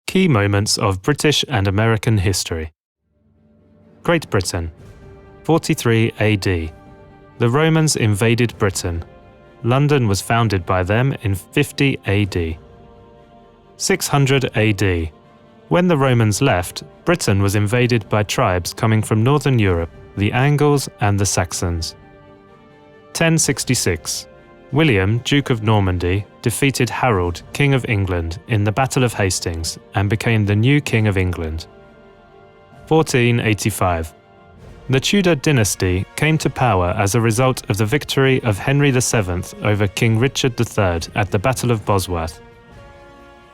Key moments of British and American history. Great Britain. 43 AD. The Romans invaded Britain. London was founded by them in 50 AD. 600 AD. When the Romans left, Britain was invaded by tribes coming from northern Europe, the Angles and the Saxons. 1066. William, Duke of Normandy, defeated Harold, King of England, in the Battle of Hastings and became the new King of England. 1485. The Tudor dynasty came to power as a result of the victory of Henry VII over King Richard III at the Battle of Bosworth.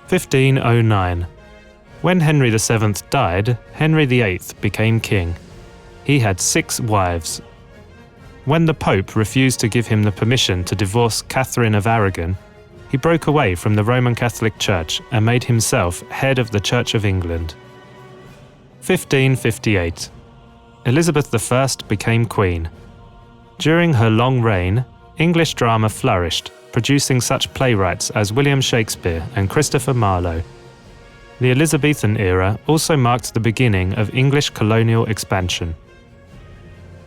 1509. When Henry VII died, Henry VIII became king. He had 6 wives. When the Pope refused to give him the permission to divorce Catherine of Aragon, he broke away from the Roman Catholic Church and made himself head of the Church of England. 1558. Elizabeth I became Queen. During her long reign, English drama flourished, producing such playwrights as William Shakespeare and Christopher Marlowe. The Elizabethan era also marked the beginning of English colonial expansion.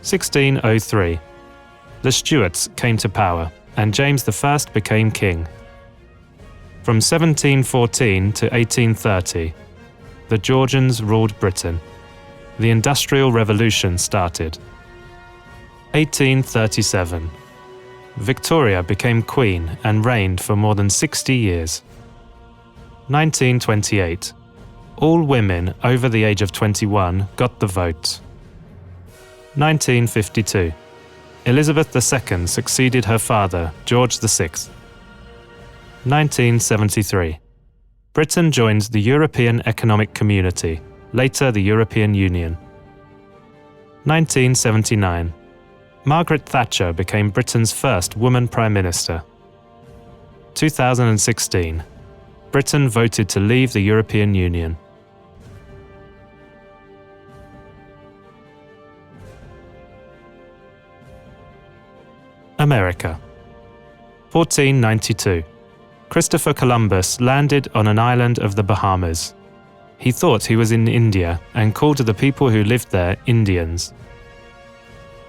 1603. The Stuarts came to power, and James I became king. From 1714 to 1830, the Georgians ruled Britain. The Industrial Revolution started. 1837. Victoria became queen and reigned for more than 60 years. 1928. All women over the age of 21 got the vote. 1952. Elizabeth II succeeded her father, George VI. 1973. Britain joined the European Economic Community, later the European Union. 1979. Margaret Thatcher became Britain's first woman Prime Minister. 2016. Britain voted to leave the European Union. America. 1492. Christopher Columbus landed on an island of the Bahamas. He thought he was in India and called the people who lived there Indians.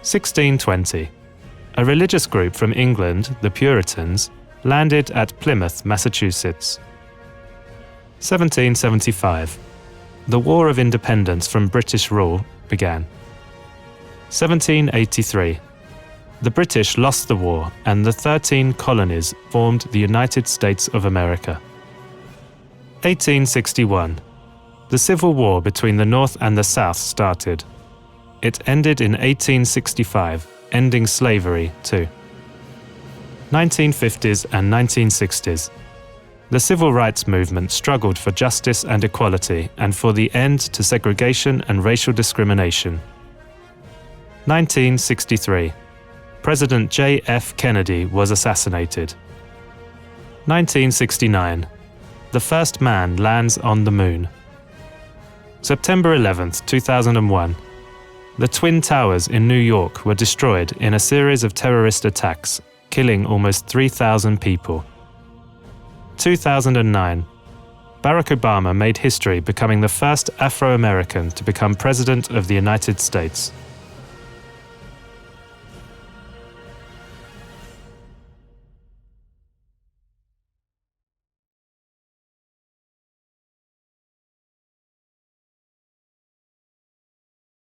1620. A religious group from England, the Puritans, landed at Plymouth, Massachusetts. 1775. The War of Independence from British rule began. 1783. The British lost the war and the 13 colonies formed the United States of America. 1861. The Civil War between the North and the South started. It ended in 1865, ending slavery too. 1950s and 1960s. The civil rights movement struggled for justice and equality and for the end to segregation and racial discrimination. 1963. President J.F. Kennedy was assassinated. 1969. The first man lands on the moon. September 11, 2001. The Twin Towers in New York were destroyed in a series of terrorist attacks, killing almost 3,000 people. 2009. Barack Obama made history becoming the first Afro-American to become President of the United States.